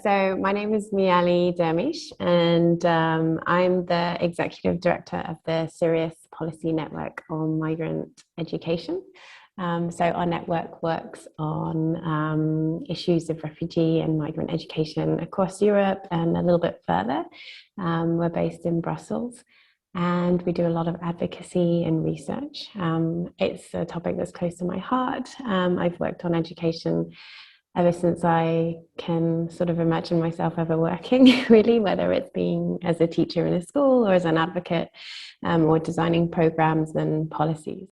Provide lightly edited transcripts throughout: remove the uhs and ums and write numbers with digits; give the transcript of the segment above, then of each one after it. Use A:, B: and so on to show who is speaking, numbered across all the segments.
A: So my name is Mialys, and I'm the Executive Director of the Serious Policy Network on Migrant Education. So our network works on issues of refugee and migrant education across Europe and a little bit further. We're based in Brussels, and we do a lot of advocacy and research. It's a topic that's close to my heart. I've worked on education ever since I can sort of imagine myself ever working, really, whether it's being as a teacher in a school or as an advocate, or designing programs and policies.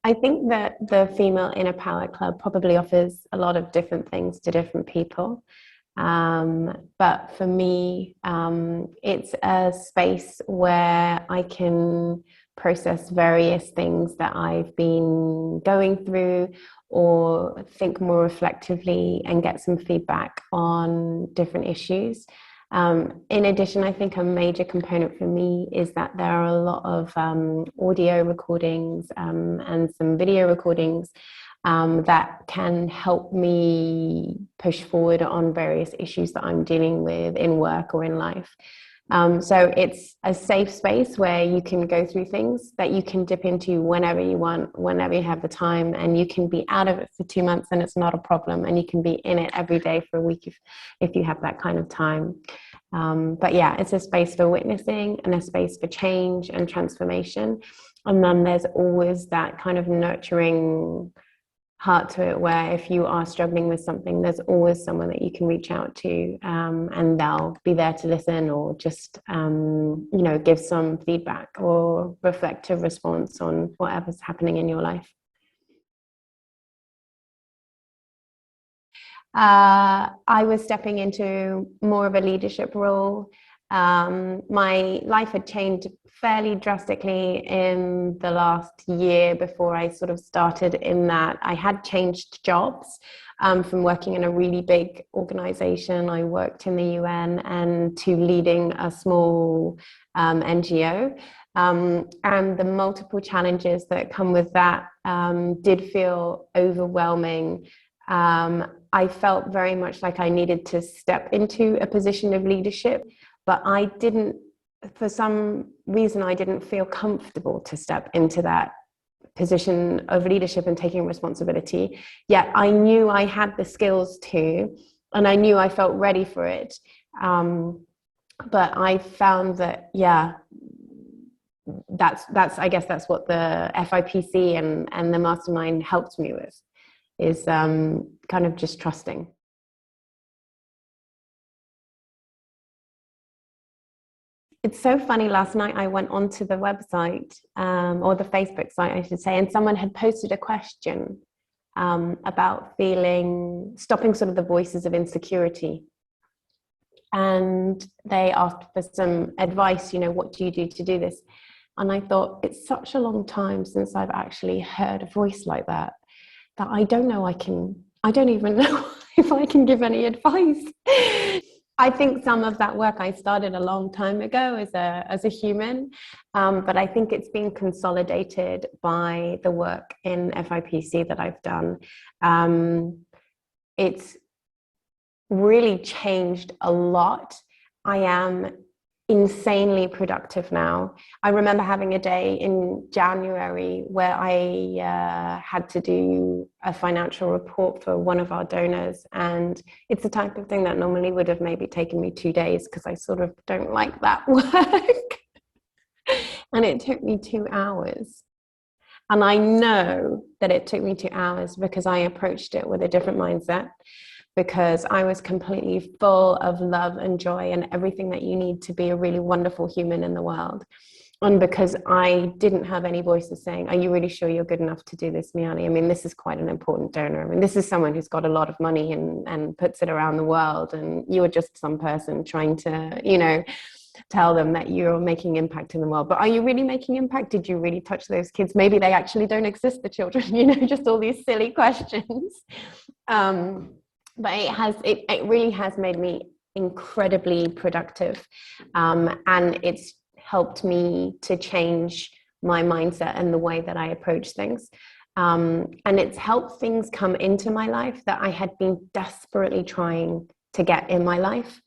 A: I think that the Female Inner Power Club probably offers a lot of different things to different people. But for me, it's a space where I can process various things that I've been going through, or think more reflectively and get some feedback on different issues. In addition, I think a major component for me is that there are a lot of audio recordings and some video recordings that can help me push forward on various issues that I'm dealing with in work or in life. So it's a safe space where you can go through things that you can dip into whenever you want, whenever you have the time, and you can be out of it for 2 months and it's not a problem, and you can be in it every day for a week if you have that kind of time. But yeah, it's a space for witnessing and a space for change and transformation. And then there's always that kind of nurturing heart to it, where if you are struggling with something, there's always someone that you can reach out to, and they'll be there to listen, or just give some feedback or reflective response on whatever's happening in your life. I was stepping into more of a leadership role. My life had changed fairly drastically in the last year before I sort of started, in that I had changed jobs from working in a really big organization. I worked in the UN, and to leading a small NGO. And the multiple challenges that come with that did feel overwhelming. I felt very much like I needed to step into a position of leadership, but I didn't, for some reason, I didn't feel comfortable to step into that position of leadership and taking responsibility. Yet I knew I had the skills to, and I knew I felt ready for it. But I found that, yeah, that's I guess that's what the FIPC and the mastermind helped me with, is kind of just trusting. It's so funny, last night I went onto the website, or the Facebook site, I should say, and someone had posted a question about stopping sort of the voices of insecurity. And they asked for some advice, what do you do to do this? And I thought, it's such a long time since I've actually heard a voice like that I don't even know if I can give any advice. I think some of that work I started a long time ago as a human, but I think it's been consolidated by the work in FIPC that I've done. It's really changed a lot. I am insanely productive now. I remember having a day in January where I had to do a financial report for one of our donors, and it's the type of thing that normally would have maybe taken me 2 days, because I sort of don't like that work. And it took me 2 hours. And I know that it took me 2 hours because I approached it with a different mindset, because I was completely full of love and joy and everything that you need to be a really wonderful human in the world. And because I didn't have any voices saying, are you really sure you're good enough to do this, Miali? I mean, this is quite an important donor. I mean, this is someone who's got a lot of money and puts it around the world, and you're just some person trying to, tell them that you're making impact in the world. But are you really making impact? Did you really touch those kids? Maybe they actually don't exist, the children, just all these silly questions. But it really has made me incredibly productive, and it's helped me to change my mindset and the way that I approach things. And it's helped things come into my life that I had been desperately trying to get in my life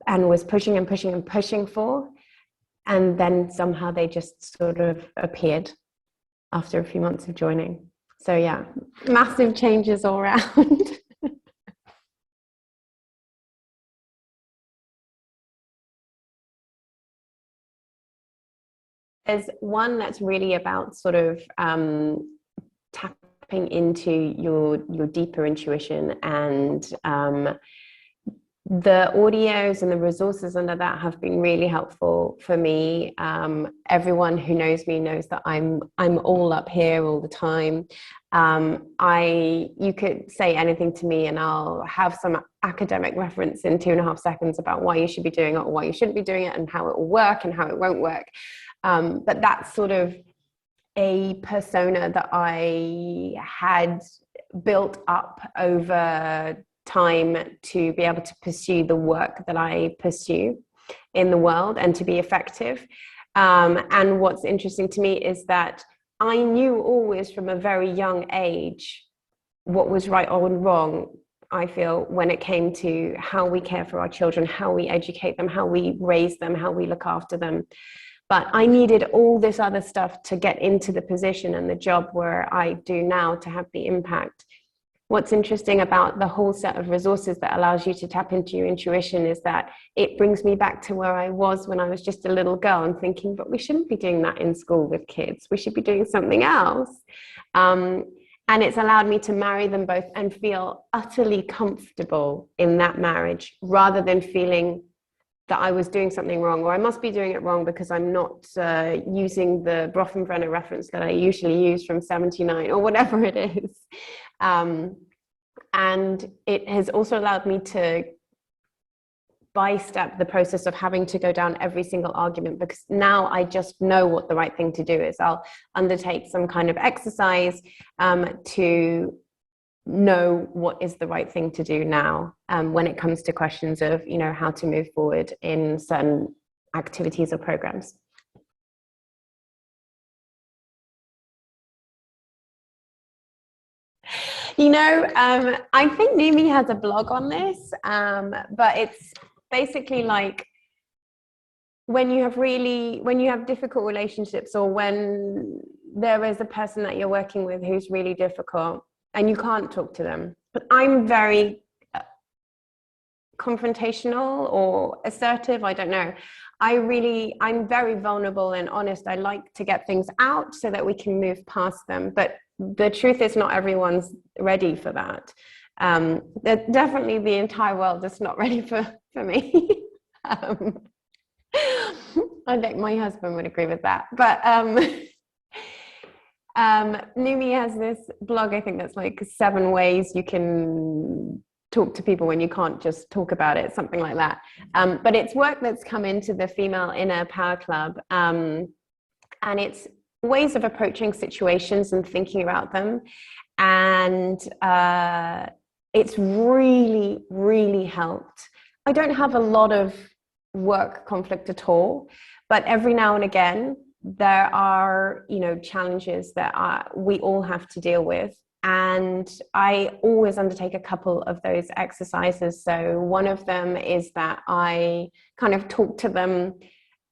A: and was pushing and pushing and pushing for. And then somehow they just sort of appeared after a few months of joining. So yeah, massive changes all around. There's one that's really about sort of tapping into your deeper intuition, and the audios and the resources under that have been really helpful for me. Everyone who knows me knows that I'm all up here all the time. You could say anything to me and I'll have some academic reference in 2.5 seconds about why you should be doing it or why you shouldn't be doing it and how it will work and how it won't work. But that's sort of a persona that I had built up over time to be able to pursue the work that I pursue in the world and to be effective. And what's interesting to me is that I knew always from a very young age what was right or wrong, I feel, when it came to how we care for our children, how we educate them, how we raise them, how we look after them. But I needed all this other stuff to get into the position and the job where I do now to have the impact. What's interesting about the whole set of resources that allows you to tap into your intuition is that it brings me back to where I was when I was just a little girl and thinking, but we shouldn't be doing that in school with kids. We should be doing something else. And it's allowed me to marry them both and feel utterly comfortable in that marriage rather than feeling that I was doing something wrong, or I must be doing it wrong because I'm not using the Brofenbrenner reference that I usually use from 79 or whatever it is. And it has also allowed me to by-step the process of having to go down every single argument, because now I just know what the right thing to do is. I'll undertake some kind of exercise to know what is the right thing to do now when it comes to questions of, you know, how to move forward in certain activities or programs. You know, I think Numi has a blog on this, but it's basically like when you have difficult relationships, or when there is a person that you're working with who's really difficult and you can't talk to them. But I'm very confrontational or assertive, I don't know. I'm very vulnerable and honest. I like to get things out so that we can move past them. But the truth is not everyone's ready for that. Definitely the entire world is not ready for me. I think my husband would agree with that. But Numi has this blog, I think that's like 7 ways you can talk to people when you can't just talk about it, something like that. But it's work that's come into the Female Inner Power Club. And it's ways of approaching situations and thinking about them. And it's really, really helped. I don't have a lot of work conflict at all, but every now and again, there are, you know, challenges that we all have to deal with. And I always undertake a couple of those exercises. So one of them is that I kind of talk to them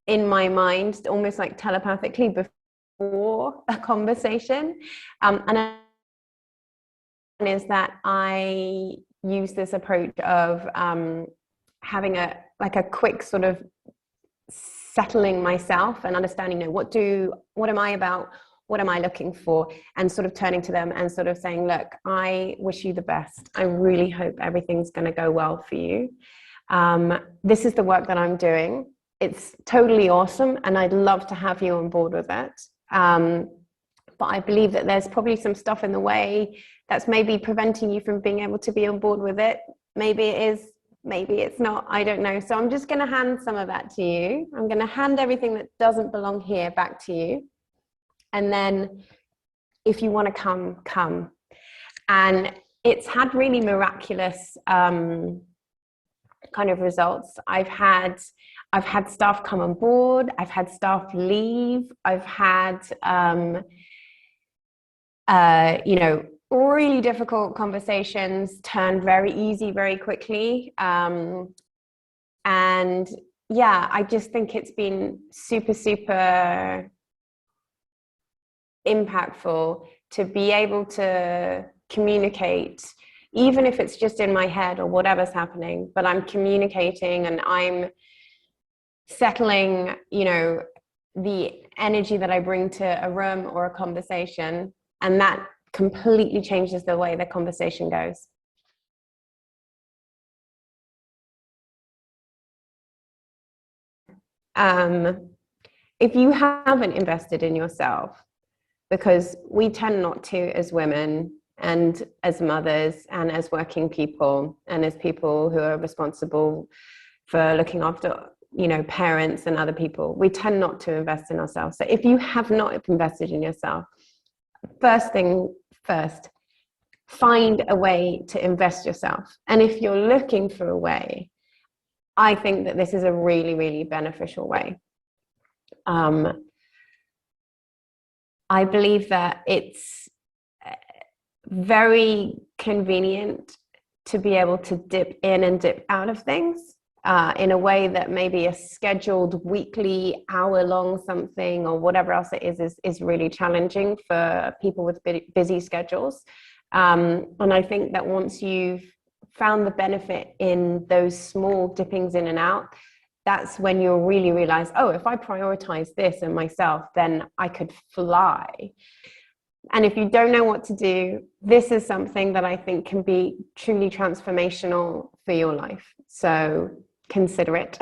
A: in my mind, almost like telepathically before a conversation. And is that I use this approach of having a quick sort of settling myself and understanding, you know, what am I about? What am I looking for? And sort of turning to them and sort of saying, look, I wish you the best. I really hope everything's going to go well for you. This is the work that I'm doing. It's totally awesome. And I'd love to have you on board with it. But I believe that there's probably some stuff in the way that's maybe preventing you from being able to be on board with it. Maybe it is, maybe it's not, I don't know. So I'm just going to hand some of that to you. I'm going to hand everything that doesn't belong here back to you. And then if you want to come. And it's had really miraculous kind of results. I've had staff come on board. I've had staff leave. I've had you know, really difficult conversations turned very easy very quickly. And yeah, I just think it's been super, super impactful to be able to communicate, even if it's just in my head or whatever's happening, but I'm communicating and I'm settling, you know, the energy that I bring to a room or a conversation, and that completely changes the way the conversation goes. Um, if you haven't invested in yourself, because we tend not to as women and as mothers and as working people and as people who are responsible for looking after, you know, parents and other people, we tend not to invest in ourselves. So if you have not invested in yourself, first thing first, find a way to invest yourself. And if you're looking for a way, I think that this is a really, really beneficial way. I believe that it's very convenient to be able to dip in and dip out of things in a way that maybe a scheduled weekly hour-long something or whatever else it is really challenging for people with busy schedules. And I think that once you've found the benefit in those small dippings in and out, that's when you'll really realize, oh, if I prioritize this in myself, then I could fly. And if you don't know what to do, this is something that I think can be truly transformational for your life. So consider it.